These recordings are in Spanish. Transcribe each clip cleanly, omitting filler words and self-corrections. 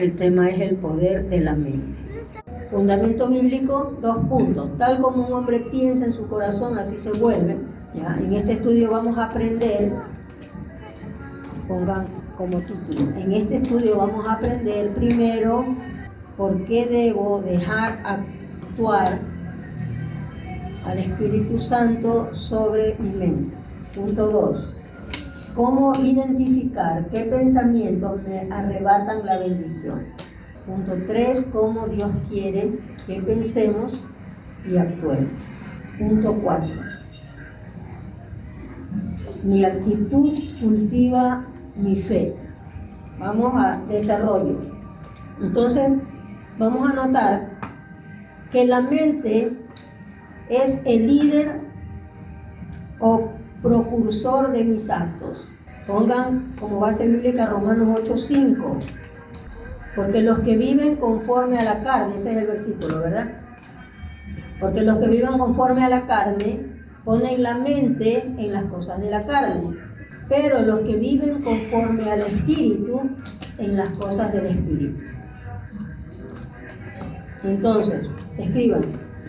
El tema es el poder de la mente. Fundamento bíblico, 2 puntos. Tal como un hombre piensa en su corazón, así se vuelve. ¿Ya? En este estudio vamos a aprender, pongan como título, en este estudio vamos a aprender primero por qué debo dejar actuar al Espíritu Santo sobre mi mente. Punto 2. Cómo identificar qué pensamientos me arrebatan la bendición. Punto 3. Cómo Dios quiere que pensemos y actuemos. Punto 4. Mi actitud cultiva mi fe. Vamos a desarrollo. Entonces, vamos a notar que la mente es el líder o precursor de mis actos. Pongan como base bíblica Romanos 8:5. Porque los que viven conforme a la carne, ese es el versículo, ¿verdad? Porque los que viven conforme a la carne ponen la mente en las cosas de la carne, pero los que viven conforme al Espíritu en las cosas del Espíritu. Entonces, escriban,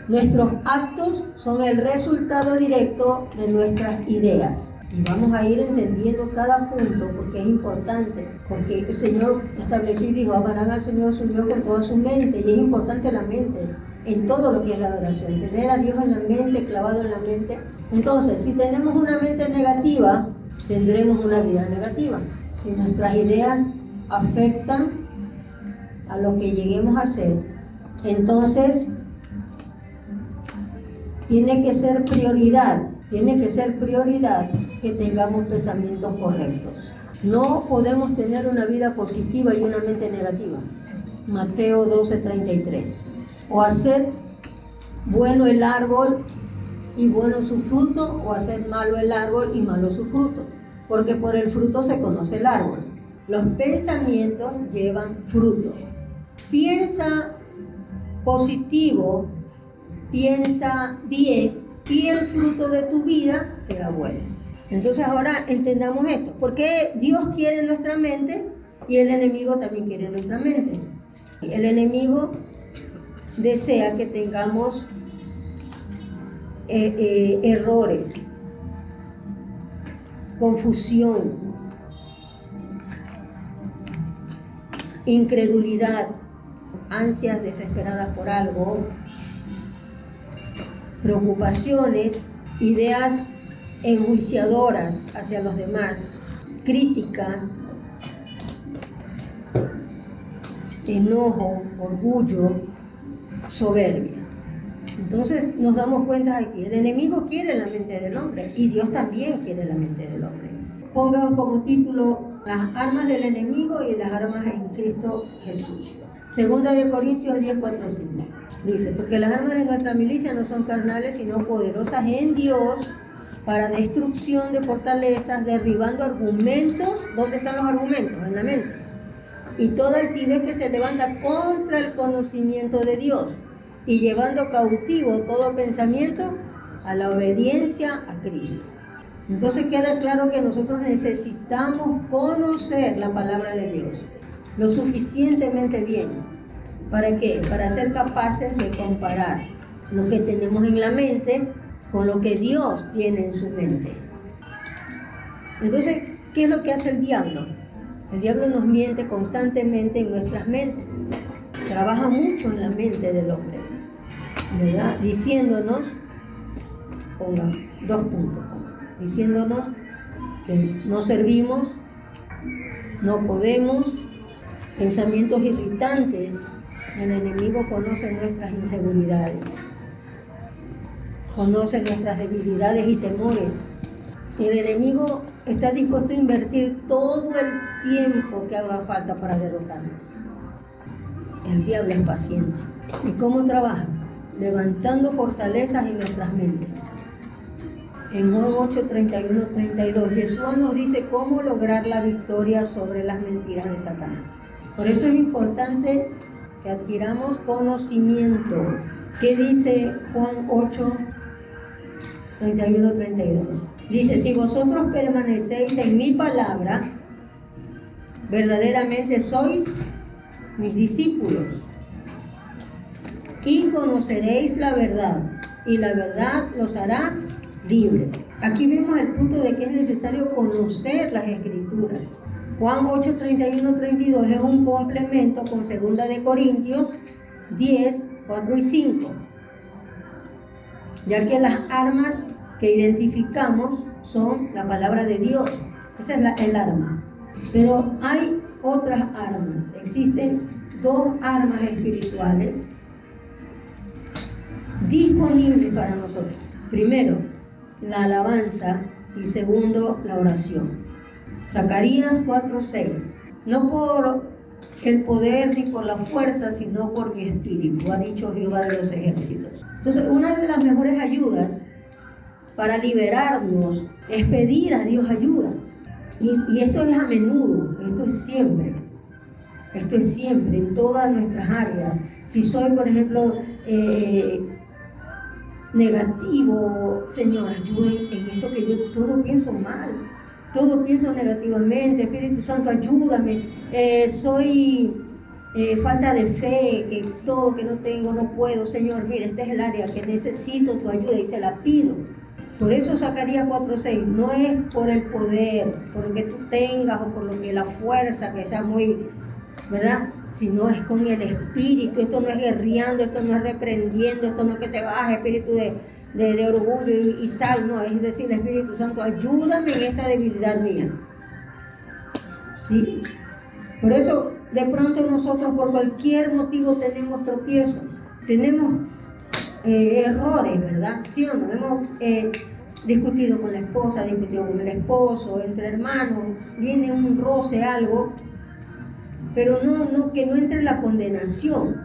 nuestros actos son el resultado directo de nuestras ideas. Y vamos a ir entendiendo cada punto porque es importante, porque el Señor estableció y dijo, amarán al Señor su Dios con toda su mente, y es importante la mente en todo lo que es la adoración, tener a Dios en la mente, clavado en la mente. Entonces, si tenemos una mente negativa, tendremos una vida negativa. Si nuestras ideas afectan a lo que lleguemos a hacer, entonces tiene que ser prioridad que tengamos pensamientos correctos. No podemos tener una vida positiva y una mente negativa. Mateo 12:33. O hacer bueno el árbol y bueno su fruto, o hacer malo el árbol y malo su fruto, porque por el fruto se conoce el árbol. Los pensamientos llevan fruto. Piensa positivo, piensa bien, y el fruto de tu vida será bueno. Entonces ahora entendamos esto, porque Dios quiere nuestra mente y el enemigo también quiere nuestra mente. El enemigo desea que tengamos errores, confusión, incredulidad, ansias desesperadas por algo, preocupaciones, ideas enjuiciadoras hacia los demás, crítica, enojo, orgullo, soberbia. Entonces nos damos cuenta aquí, el enemigo quiere la mente del hombre y Dios también quiere la mente del hombre. Pongan como título las armas del enemigo y las armas en Cristo Jesús. Segunda de Corintios 10:4-5. Dice, porque las armas de nuestra milicia no son carnales, sino poderosas en Dios para destrucción de fortalezas, derribando argumentos. ¿Dónde están los argumentos? En la mente. Y toda altivez que se levanta contra el conocimiento de Dios, y llevando cautivo todo pensamiento a la obediencia a Cristo. Entonces queda claro que nosotros necesitamos conocer la palabra de Dios lo suficientemente bien. ¿Para qué? Para ser capaces de comparar lo que tenemos en la mente con lo que Dios tiene en su mente. Entonces, ¿qué es lo que hace el diablo? El diablo nos miente constantemente en nuestras mentes. Trabaja mucho en la mente del hombre, ¿verdad? Diciéndonos, pongan 2 puntos, diciéndonos que no servimos, no podemos, pensamientos irritantes. El enemigo conoce nuestras inseguridades, conoce nuestras debilidades y temores. El enemigo está dispuesto a invertir todo el tiempo que haga falta para derrotarnos. El diablo es paciente. ¿Y cómo trabaja? Levantando fortalezas en nuestras mentes. En Juan 8:31-32, Jesús nos dice cómo lograr la victoria sobre las mentiras de Satanás. Por eso es importante que adquiramos conocimiento. ¿Qué dice Juan 8:31-32? Dice, si vosotros permanecéis en mi palabra, verdaderamente sois mis discípulos, y conoceréis la verdad, y la verdad los hará libres. Aquí vemos el punto de que es necesario conocer las Escrituras. Juan 8, 31, 32 es un complemento con 2 de Corintios 10, 4 y 5. Ya que las armas que identificamos son la palabra de Dios. Esa es el arma. Pero hay otras armas. Existen 2 armas espirituales disponibles para nosotros. Primero, la alabanza, y segundo, la oración. Zacarías 4:6. No por el poder ni por la fuerza, sino por mi espíritu, ha dicho Jehová de los ejércitos. Entonces, una de las mejores ayudas para liberarnos es pedir a Dios ayuda. Y esto es a menudo, esto es siempre en todas nuestras áreas. Si soy, por ejemplo, negativo, Señor, ayúdame en esto que yo todo pienso mal, todo pienso negativamente. Espíritu Santo, ayúdame. Soy falta de fe, que todo que no tengo, no puedo. Señor, mira, este es el área que necesito tu ayuda y se la pido. Por eso Zacarías 4:6, no es por el poder, por lo que tú tengas o por lo que la fuerza que sea muy, ¿verdad? Sino es con el espíritu. Esto no es guerreando, esto no es reprendiendo, esto no es que te baje espíritu de orgullo y sal, no, es decir, el Espíritu Santo, ayúdame en esta debilidad mía. ¿Sí? Por eso, de pronto nosotros por cualquier motivo tenemos tropiezo, tenemos errores, ¿verdad? ¿Sí o no? Hemos discutido con la esposa, discutido con el esposo, entre hermanos, viene un roce, algo, pero no que no entre la condenación.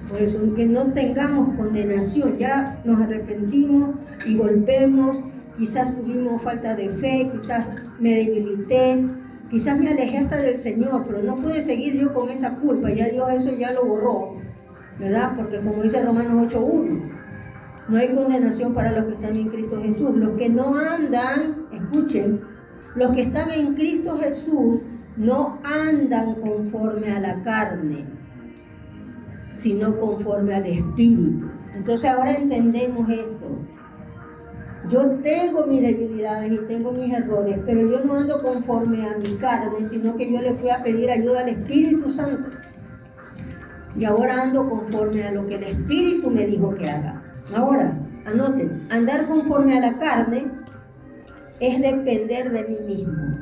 Por eso, aunque no tengamos condenación, ya nos arrepentimos y volvemos, quizás tuvimos falta de fe, quizás me debilité, quizás me alejé hasta del Señor, pero no pude seguir yo con esa culpa, ya Dios eso ya lo borró, ¿verdad? Porque como dice Romanos 8:1, no hay condenación para los que están en Cristo Jesús. Los que no andan, escuchen, los que están en Cristo Jesús no andan conforme a la carne, sino conforme al Espíritu. Entonces ahora entendemos esto. Yo tengo mis debilidades y tengo mis errores, pero yo no ando conforme a mi carne, sino que yo le fui a pedir ayuda al Espíritu Santo. Y ahora ando conforme a lo que el Espíritu me dijo que haga. Ahora, anoten, andar conforme a la carne es depender de mí mismo.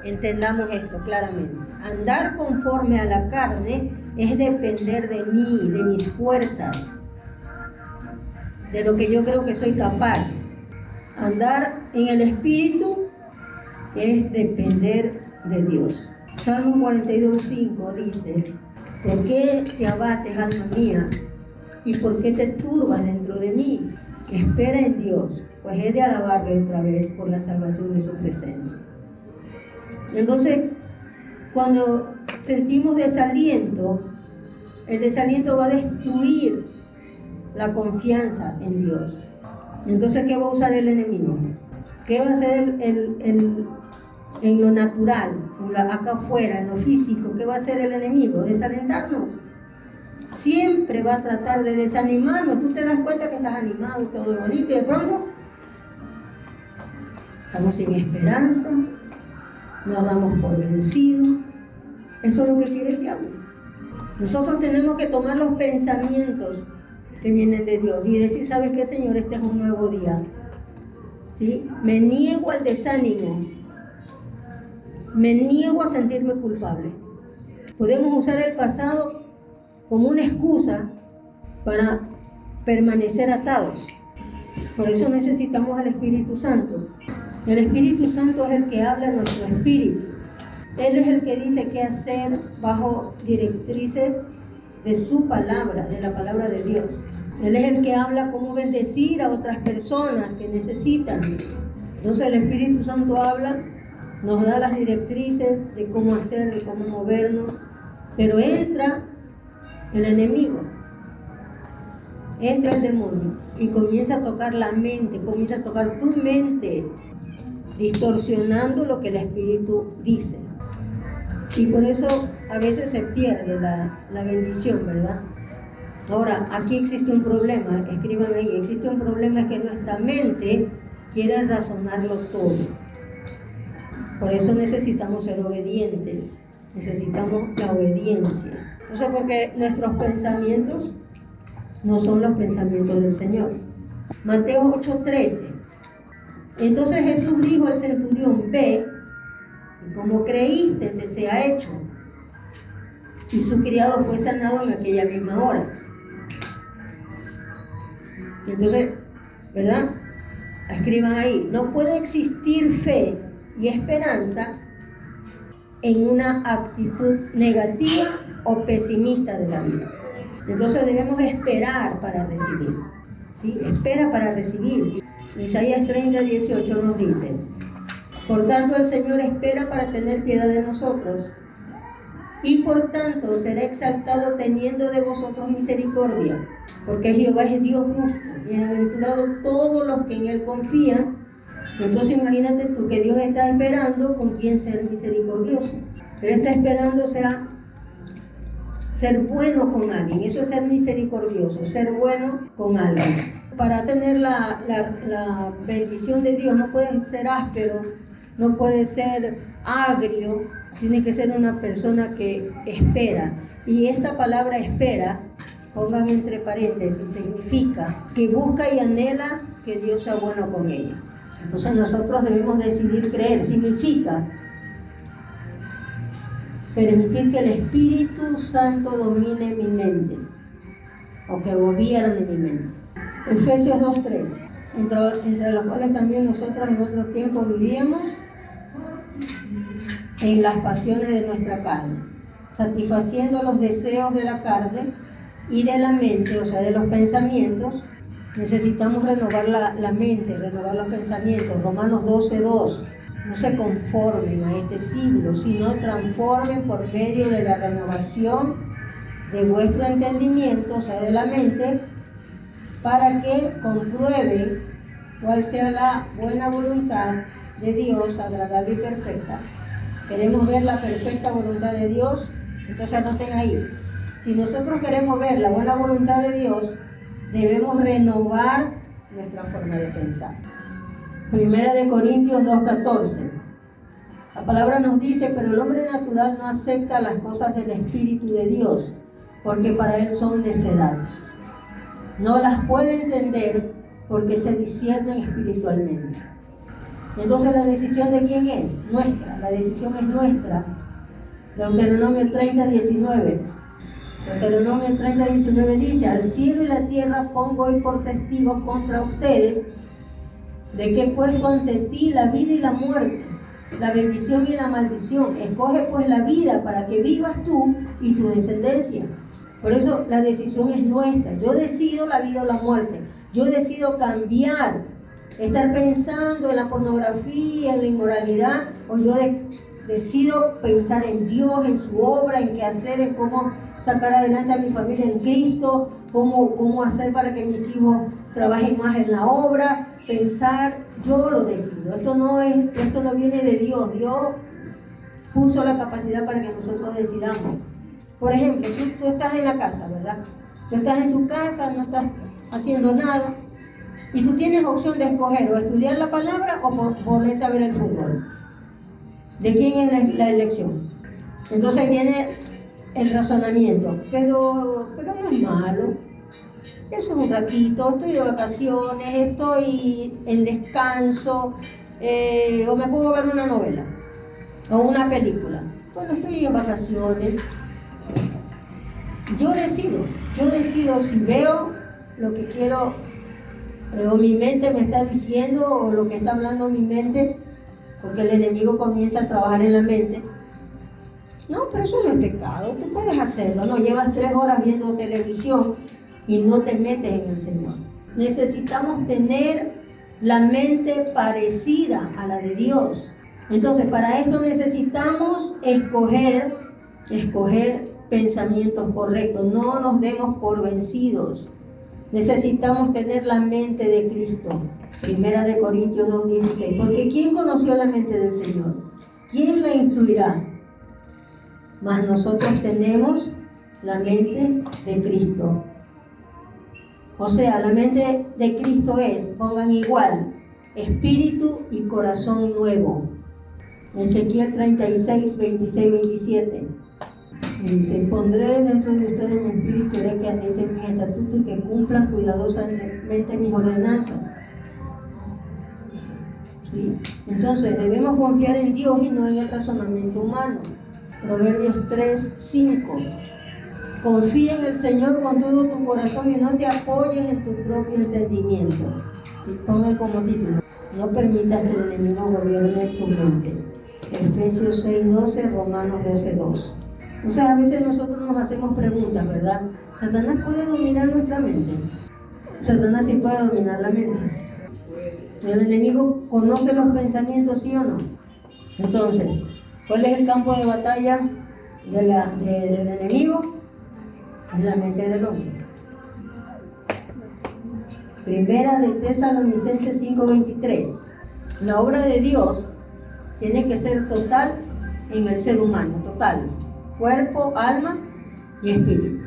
Entendamos esto claramente. Andar conforme a la carne es depender de mí, de mis fuerzas, de lo que yo creo que soy capaz. Andar en el Espíritu es depender de Dios. Salmo 42:5 dice: ¿por qué te abates, alma mía? ¿Y por qué te turbas dentro de mí? Espera en Dios, pues he de alabarle otra vez por la salvación de su presencia. Entonces, cuando sentimos desaliento, el desaliento va a destruir la confianza en Dios. Entonces, ¿qué va a usar el enemigo? ¿Qué va a hacer en lo natural, acá afuera, en lo físico? ¿Qué va a hacer el enemigo? Desalentarnos. Siempre va a tratar de desanimarnos. Tú te das cuenta que estás animado, todo es bonito, y de pronto estamos sin esperanza, nos damos por vencidos. Eso es lo que quiere el diablo. Nosotros tenemos que tomar los pensamientos que vienen de Dios y decir: ¿sabes qué, Señor? Este es un nuevo día. ¿Sí? Me niego al desánimo, me niego a sentirme culpable. Podemos usar el pasado como una excusa para permanecer atados. Por eso necesitamos al Espíritu Santo. El Espíritu Santo es el que habla en nuestro espíritu. Él es el que dice qué hacer bajo directrices de su palabra, de la palabra de Dios. Él es el que habla cómo bendecir a otras personas que necesitan. Entonces el Espíritu Santo habla, nos da las directrices de cómo hacer, de cómo movernos, pero entra el enemigo, entra el demonio y comienza a tocar la mente, comienza a tocar tu mente distorsionando lo que el Espíritu dice. Y por eso a veces se pierde la bendición, ¿verdad? Ahora, aquí existe un problema, escriban ahí, existe un problema, es que nuestra mente quiere razonarlo todo. Por eso necesitamos ser obedientes, necesitamos la obediencia. Entonces, porque nuestros pensamientos no son los pensamientos del Señor. Mateo 8:13. Entonces Jesús dijo al centurión: ve, y como creíste te sea hecho. Y su criado fue sanado en aquella misma hora. Entonces, ¿verdad? Escriban ahí, no puede existir fe y esperanza en una actitud negativa o pesimista de la vida. Entonces debemos esperar para recibir, ¿sí? Espera para recibir. Isaías 30:18 nos dice: por tanto el Señor espera para tener piedad de nosotros, y por tanto será exaltado teniendo de vosotros misericordia, porque Jehová es Dios justo, bienaventurados todos los que en Él confían. Entonces imagínate tú que Dios está esperando con quién ser misericordioso. Él está esperando ser bueno con alguien. Eso es ser misericordioso, ser bueno con alguien. Para tener la bendición de Dios no puedes ser áspero, no puedes ser agrio, tiene que ser una persona que espera. Y esta palabra espera, pongan entre paréntesis, significa que busca y anhela que Dios sea bueno con ella. Entonces nosotros debemos decidir creer. Significa permitir que el Espíritu Santo domine mi mente, o que gobierne mi mente. Efesios 2:3, entre los cuales también nosotros en otro tiempo vivíamos en las pasiones de nuestra carne, satisfaciendo los deseos de la carne y de la mente, o sea, de los pensamientos. Necesitamos renovar la mente, renovar los pensamientos. Romanos 12:2. No se conformen a este siglo, sino transformen por medio de la renovación de vuestro entendimiento, o sea, de la mente, para que comprueben cuál sea la buena voluntad de Dios, agradable y perfecta. Queremos ver la perfecta voluntad de Dios, entonces anoten ahí. Si nosotros queremos ver la buena voluntad de Dios, debemos renovar nuestra forma de pensar. Primera de Corintios 2:14. La palabra nos dice: pero el hombre natural no acepta las cosas del Espíritu de Dios, porque para él son necedad. No las puede entender porque se disciernen espiritualmente. Entonces, ¿la decisión de quién es? Nuestra. La decisión es nuestra. Deuteronomio 30:19. Deuteronomio 30:19 dice: al cielo y la tierra pongo hoy por testigos contra ustedes, de que he puesto ante ti la vida y la muerte, la bendición y la maldición. Escoge pues la vida para que vivas tú y tu descendencia. Por eso la decisión es nuestra. Yo decido la vida o la muerte. Yo decido cambiar, estar pensando en la pornografía, en la inmoralidad, o yo decido pensar en Dios, en su obra, en qué hacer, en cómo sacar adelante a mi familia en Cristo, cómo hacer para que mis hijos trabajen más en la obra. Pensar, yo lo decido. Esto no viene de Dios. Dios puso la capacidad para que nosotros decidamos. Por ejemplo, tú estás en la casa, ¿verdad? Tú estás en tu casa, no estás haciendo nada, y tú tienes opción de escoger o estudiar la palabra o ponerte a ver el fútbol. ¿De quién es la elección? Entonces viene el razonamiento, pero no es malo. Eso es un ratito, estoy de vacaciones, estoy en descanso, o me puedo ver una novela o una película. Bueno, estoy en vacaciones. Yo decido si veo lo que quiero, o mi mente me está diciendo, o lo que está hablando mi mente, porque el enemigo comienza a trabajar en la mente. No, pero eso no es pecado, tú puedes hacerlo. No llevas 3 horas viendo televisión y no te metes en el Señor. Necesitamos tener la mente parecida a la de Dios. Entonces, para esto necesitamos escoger pensamientos correctos. No nos demos por vencidos. necesitamos tener la mente de Cristo. Primera de Corintios 2:16. Porque ¿quién conoció la mente del Señor? ¿Quién la instruirá? Mas nosotros tenemos la mente de Cristo. O sea, la mente de Cristo es, pongan igual, espíritu y corazón nuevo. Ezequiel 36, 26, 27. Dice, pondré dentro de ustedes mi espíritu, haré que andéis en mis estatutos y que cumplan cuidadosamente mis ordenanzas. ¿Sí? Entonces debemos confiar en Dios y no en el razonamiento humano. Proverbios 3, 5. Confía en el Señor con todo tu corazón y no te apoyes en tu propio entendimiento. ¿Sí? Pongan como título, no permitas que el enemigo gobierne tu mente. Efesios 6, 12, Romanos 12, 2. Entonces a veces nosotros nos hacemos preguntas, ¿verdad? ¿Satanás puede dominar nuestra mente? Satanás sí puede dominar la mente. ¿El enemigo conoce los pensamientos, sí o no? Entonces, ¿cuál es el campo de batalla del enemigo? Es la mente del hombre. Primera de Tesalonicenses 5:23. La obra de Dios tiene que ser total en el ser humano, total. Cuerpo, alma y espíritu.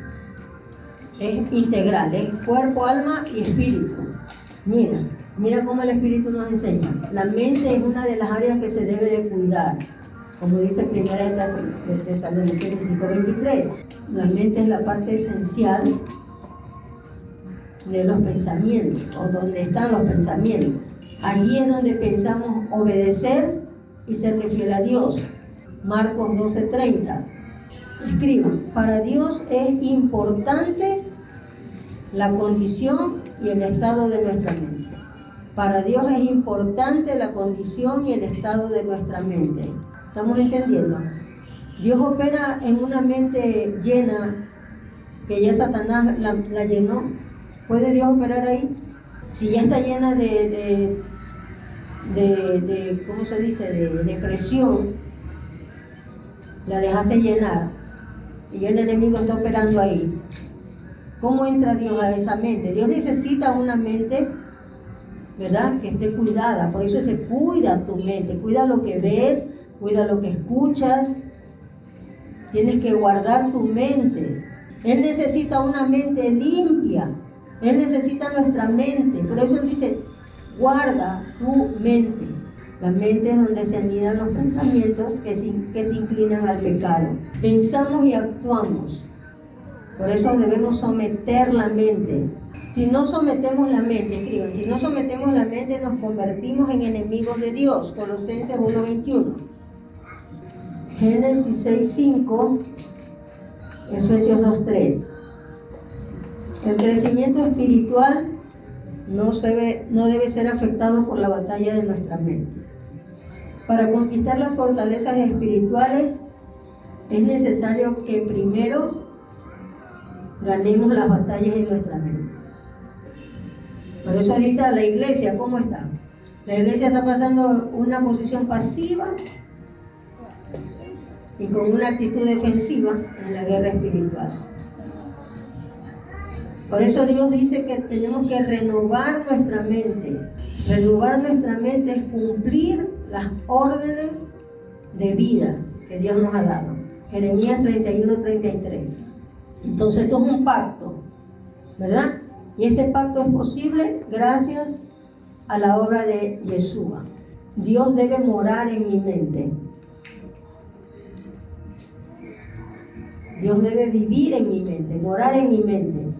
Es integral, es cuerpo, alma y espíritu. Mira cómo el espíritu nos enseña. La mente es una de las áreas que se debe de cuidar. Como dice Primera de Tesalonicenses 5:23. La mente es la parte esencial de los pensamientos, o donde están los pensamientos. Allí es donde pensamos obedecer y serle fiel a Dios. Marcos 12:30. Escriban, para Dios es importante la condición y el estado de nuestra mente. Para Dios es importante la condición y el estado de nuestra mente. ¿Estamos entendiendo? Dios opera en una mente llena, que ya Satanás la llenó. ¿Puede Dios operar ahí? Si ya está llena de ¿cómo se dice? De depresión, la dejaste llenar y el enemigo está operando ahí. ¿Cómo entra Dios a esa mente? Dios necesita una mente, ¿verdad?, que esté cuidada. Por eso se cuida tu mente, cuida lo que ves, cuida lo que escuchas. Tienes que guardar tu mente. Él necesita una mente limpia. Él necesita nuestra mente. Por eso Él dice, guarda tu mente. La mente es donde se anidan los pensamientos que te inclinan al pecado. Pensamos y actuamos. Por eso debemos someter la mente. Si no sometemos la mente, escriban, si no sometemos la mente nos convertimos en enemigos de Dios. Colosenses 1:21. Génesis 6:5. Efesios 2:3. El crecimiento espiritual no debe ser afectado por la batalla de nuestra mente. Para conquistar las fortalezas espirituales es necesario que primero ganemos las batallas en nuestra mente. Por eso ahorita la iglesia, ¿cómo está? La iglesia está pasando una posición pasiva y con una actitud defensiva en la guerra espiritual. Por eso Dios dice que tenemos que renovar nuestra mente. Renovar nuestra mente es cumplir las órdenes de vida que Dios nos ha dado. Jeremías 31:33. Entonces esto es un pacto, ¿verdad? Y este pacto es posible gracias a la obra de Yeshua. Dios debe morar en mi mente. Dios debe vivir en mi mente, morar en mi mente.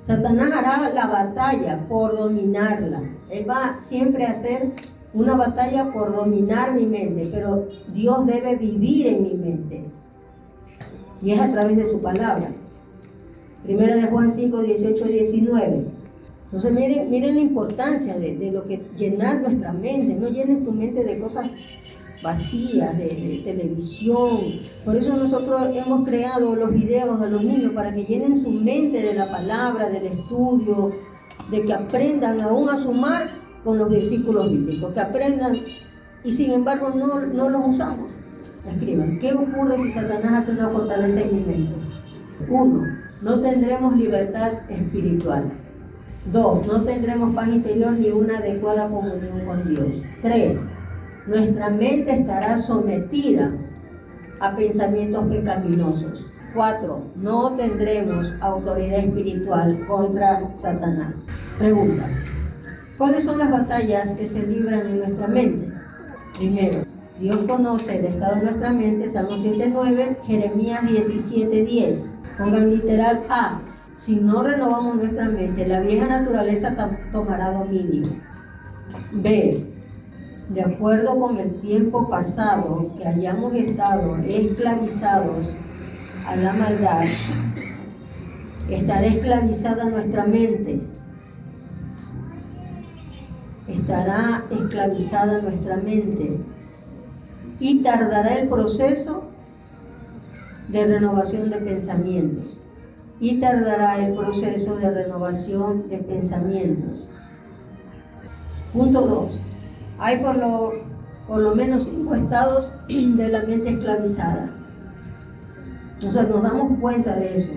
Satanás hará la batalla por dominarla. Él va siempre a hacer una batalla por dominar mi mente, pero Dios debe vivir en mi mente. Y es a través de su palabra. Primera de Juan 5:18-19. Entonces miren la importancia de lo que llenar nuestra mente. No llenes tu mente de cosas vacías, de televisión. Por eso nosotros hemos creado los videos a los niños para que llenen su mente de la palabra, del estudio, de que aprendan aún a sumar con los versículos bíblicos, que aprendan y sin embargo no los usamos. Escriban, ¿qué ocurre si Satanás hace una fortaleza en mi mente? 1. no tendremos libertad espiritual. 2, no tendremos paz interior ni una adecuada comunión con Dios. 3, nuestra mente estará sometida a pensamientos pecaminosos. 4, no tendremos autoridad espiritual contra Satanás. Pregunta: ¿cuáles son las batallas que se libran en nuestra mente? Primero, Dios conoce el estado de nuestra mente, Salmo 7:9, Jeremías 17:10. Pongan literal A: si no renovamos nuestra mente, la vieja naturaleza tomará dominio. B: de acuerdo con el tiempo pasado que hayamos estado esclavizados a la maldad, estará esclavizada nuestra mente. Estará esclavizada nuestra mente y tardará el proceso de renovación de pensamientos. Y tardará el proceso de renovación de pensamientos. Punto 2. Hay por lo menos 5 estados de la mente esclavizada. O sea, nos damos cuenta de eso,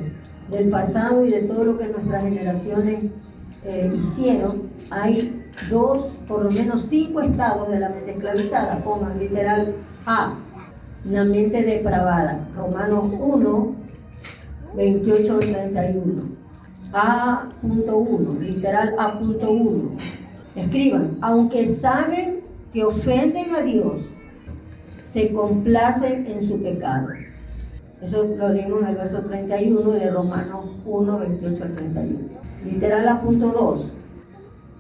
del pasado y de todo lo que nuestras generaciones hicieron. Hay por lo menos 5 estados de la mente esclavizada. Pongan literal A: la mente depravada. Romanos 1, 28 al 31. A.1, literal A.1. Escriban: aunque saben que ofenden a Dios, se complacen en su pecado. Eso lo leímos en el verso 31 de Romanos 1, 28 al 31. Literal A.2.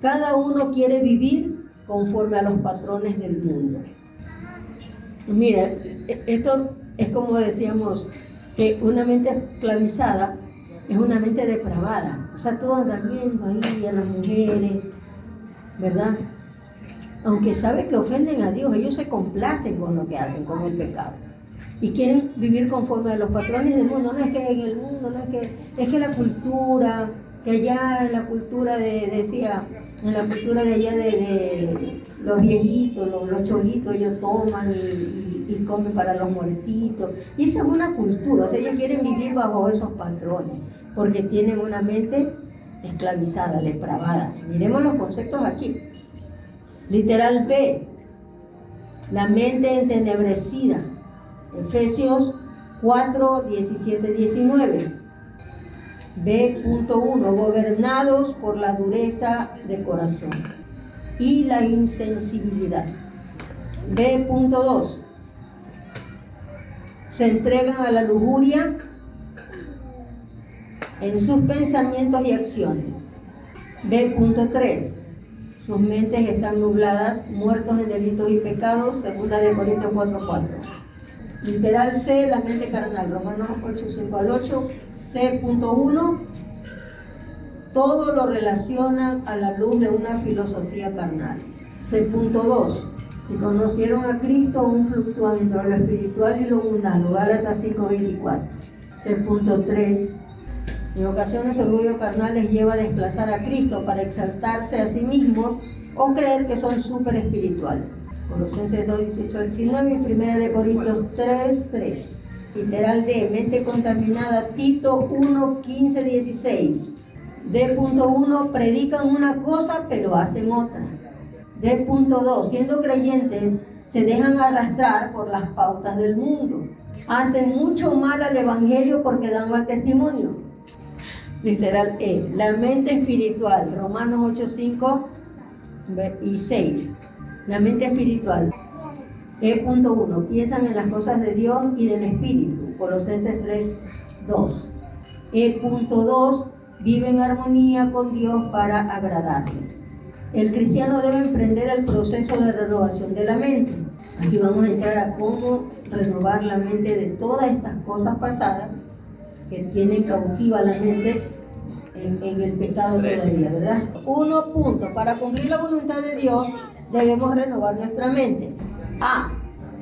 Cada uno quiere vivir conforme a los patrones del mundo. Mira, esto es como decíamos, que una mente esclavizada es una mente depravada. O sea, todo anda viendo ahí a las mujeres, ¿verdad? Aunque sabe que ofenden a Dios, ellos se complacen con lo que hacen, con el pecado. Y quieren vivir conforme a los patrones del mundo. No es que en el mundo, es que la cultura, que allá en la cultura en la cultura de allá de los viejitos, los cholitos, ellos toman y comen para los muertitos. Y esa es una cultura, o sea, ellos quieren vivir bajo esos patrones, porque tienen una mente esclavizada, depravada. Miremos los conceptos aquí. Literal B: la mente entenebrecida. Efesios 4, 17, 19. B.1: gobernados por la dureza de corazón y la insensibilidad. B.2: se entregan a la lujuria en sus pensamientos y acciones. B.3: sus mentes están nubladas, muertos en delitos y pecados. 2 Corintios 4:4. Literal C: la mente carnal. Romanos 8, 5 al 8. C.1: todo lo relaciona a la luz de una filosofía carnal. C.2: si conocieron a Cristo, aún fluctúan entre lo espiritual y lo mundano. Gálatas 5:24. C.3: en ocasiones el orgullo carnal les lleva a desplazar a Cristo para exaltarse a sí mismos o creer que son súper espirituales. Colosenses 2, 18 al 19 y 1 Corintios 3, 3. Literal D: mente contaminada. Tito 1, 15, 16. D.1: predican una cosa pero hacen otra. D.2: siendo creyentes se dejan arrastrar por las pautas del mundo. Hacen mucho mal al evangelio porque dan mal testimonio. Literal E: la mente espiritual. Romanos 8, 5 y 6. La mente espiritual. E.1: piensan en las cosas de Dios y del Espíritu. Colosenses 3, 2. E.2: vive en armonía con Dios para agradarle. El cristiano debe emprender el proceso de renovación de la mente. Aquí vamos a entrar a cómo renovar la mente de todas estas cosas pasadas que tienen cautiva la mente en el pecado todavía, ¿verdad? 1 punto: para cumplir la voluntad de Dios debemos renovar nuestra mente. A: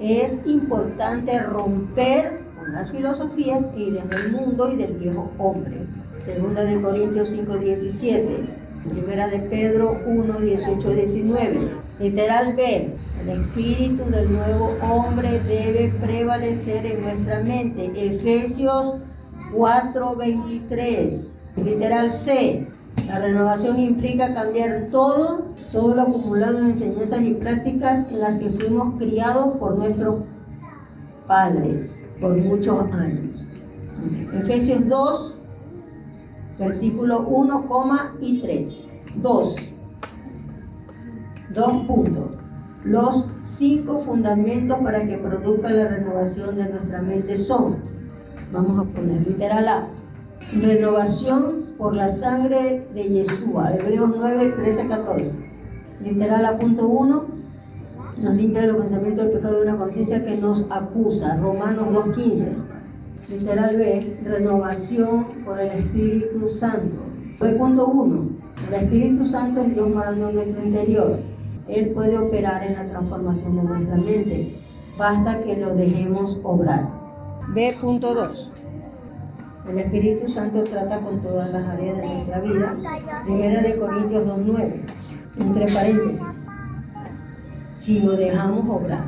es importante romper con las filosofías e ideas del mundo y del viejo hombre. 2 Corintios 5, 17. 1 Pedro 1, 18, 19. Literal B: el espíritu del nuevo hombre debe prevalecer en nuestra mente. Efesios 4:23. Literal C. La renovación implica cambiar todo lo acumulado en enseñanzas y prácticas en las que fuimos criados por nuestros padres por muchos años. Efesios 2, versículo 1, y 3. 2 puntos. Los 5 fundamentos para que produzca la renovación de nuestra mente son, vamos a poner literal A, renovación por la sangre de Yeshua, Hebreos 9, 13, 14. Literal A, punto 1, nos limpia de los pensamientos del pecado de una conciencia que nos acusa, Romanos 2, 15. Literal B, renovación por el Espíritu Santo. Punto 1, el Espíritu Santo es Dios morando en nuestro interior. Él puede operar en la transformación de nuestra mente. Basta que lo dejemos obrar. Punto 2. El Espíritu Santo trata con todas las áreas de nuestra vida. 1 Corintios 2:9. Entre paréntesis. Si lo dejamos obrar.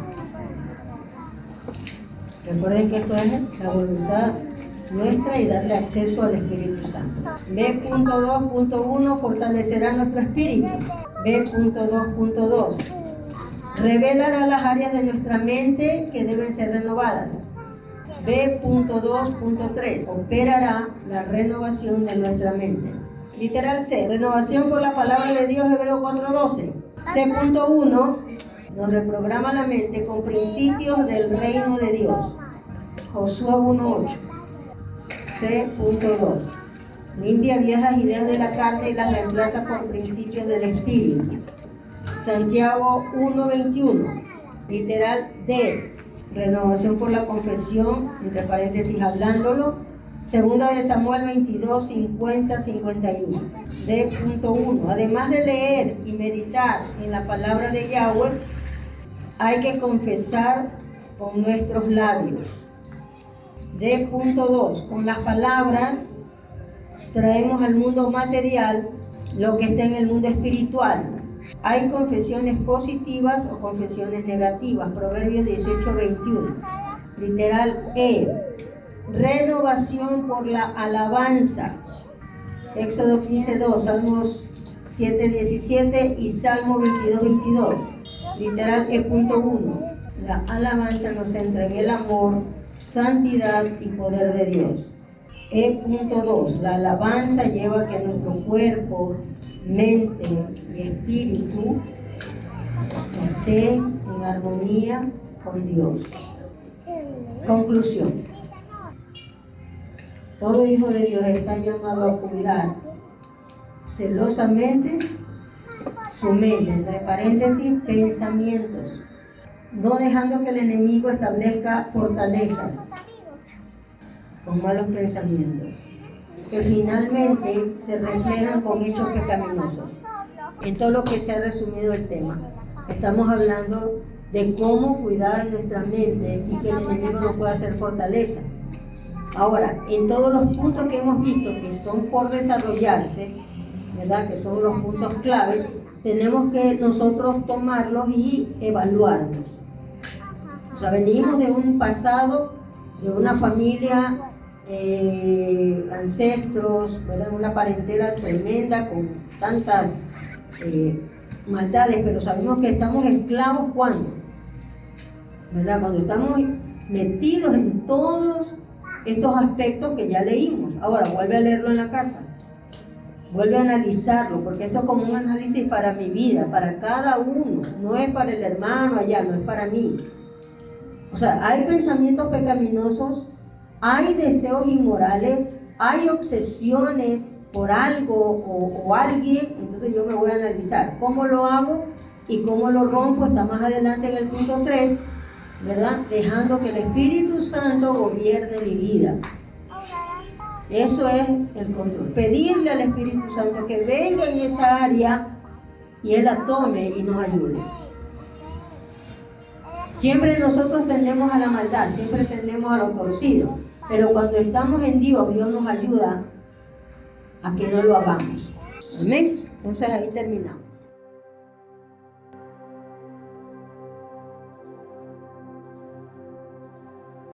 Recuerden que esto es la voluntad nuestra y darle acceso al Espíritu Santo. Punto 2.1. Fortalecerá nuestro espíritu. Punto 2.2. Revelará las áreas de nuestra mente que deben ser renovadas. Punto 2.3. Operará la renovación de nuestra mente. Literal C. Renovación por la palabra de Dios, Hebreos 4:12. C.1. Nos reprograma la mente con principios del reino de Dios. Josué 1:8. C.2. Limpia viejas ideas de la carne y las reemplaza por principios del Espíritu. Santiago 1:21. Literal D. Renovación por la confesión, entre paréntesis hablándolo. Segunda de Samuel 22, 50, 51. D.1. Además de leer y meditar en la palabra de Yahweh, hay que confesar con nuestros labios. D.2. Con las palabras traemos al mundo material lo que está en el mundo espiritual. Hay confesiones positivas o confesiones negativas. Proverbios 18:21. Literal E. Renovación por la alabanza. Éxodo 15:2, Salmos 7:17 y Salmo 22:22. Literal E.1. La alabanza nos centra en el amor, santidad y poder de Dios. E.2. La alabanza lleva a que nuestro cuerpo, mente y espíritu estén en armonía con Dios. Conclusión. Todo hijo de Dios está llamado a cuidar celosamente su mente, entre paréntesis, pensamientos, no dejando que el enemigo establezca fortalezas con malos pensamientos, que finalmente se reflejan con hechos pecaminosos. En todo lo que se ha resumido el tema, estamos hablando de cómo cuidar nuestra mente y que el enemigo no pueda hacer fortalezas. Ahora, en todos los puntos que hemos visto que son por desarrollarse, ¿verdad? Que son los puntos claves, tenemos que nosotros tomarlos y evaluarnos. O sea, venimos de un pasado, de una familia, ancestros, ¿verdad? Una parentela tremenda con tantas maldades, pero sabemos que estamos esclavos cuando, ¿verdad? Cuando estamos metidos en todos estos aspectos que ya leímos. Ahora vuelve a leerlo en la casa, vuelve a analizarlo, porque esto es como un análisis para mi vida, para cada uno, no es para el hermano allá, no es para mí. O sea, hay pensamientos pecaminosos, hay deseos inmorales, hay obsesiones por algo o alguien. Entonces yo me voy a analizar cómo lo hago y cómo lo rompo. Está más adelante en el punto 3, ¿verdad? Dejando que el Espíritu Santo gobierne mi vida. Eso es el control. Pedirle al Espíritu Santo que venga en esa área y Él la tome y nos ayude. Siempre nosotros tendemos a la maldad, siempre tendemos a lo torcido, pero cuando estamos en Dios, Dios nos ayuda a que no lo hagamos. Amén. Entonces ahí terminamos.